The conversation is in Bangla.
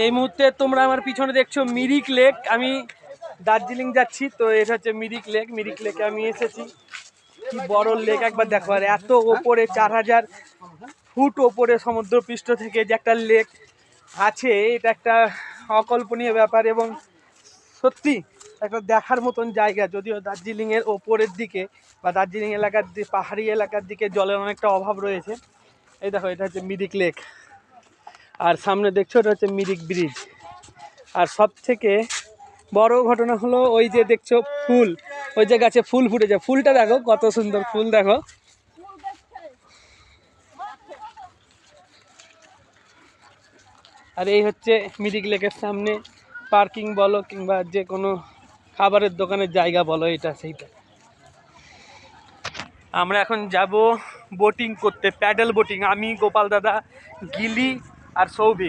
এই মুহূর্তে তোমরা আমার পিছনে দেখছো মিরিক লেক। আমি দার্জিলিং যাচ্ছি, তো এটা হচ্ছে মিরিক লেক। মিরিক লেকে আমি এসেছি। কি বড় লেক একবার দেখো, আর এত ওপরে 4000 ফুট ওপরে সমুদ্রপৃষ্ঠ থেকে যে একটা লেক আছে, এটা একটা অকল্পনীয় ব্যাপার এবং সত্যি একটা দেখার মতন জায়গা। যদিও দার্জিলিংয়ের ওপরের দিকে বা দার্জিলিং এলাকার পাহাড়ি এলাকার দিকে জলের অনেকটা অভাব রয়েছে। এই দেখো, এটা হচ্ছে মিরিক লেক, আর সামনে দেখছো এটা হচ্ছে মিরিক ব্রিজ। আর সব থেকে বড় ঘটনা হলো ওই যে দেখছো ফুল, ওই যে গাছে ফুল ফুটেছে, ফুলটা দেখো কত সুন্দর ফুল দেখো। আর এই হচ্ছে মিরিক লেকের সামনে পার্কিং বলো কিংবা যে কোনো খাবারের দোকানের জায়গা বলো, এটা সেইটা। আমরা এখন যাব বোটিং করতে, প্যাডেল বোটিং। আমি, গোপাল দাদা, গিলি আর সৌভিক।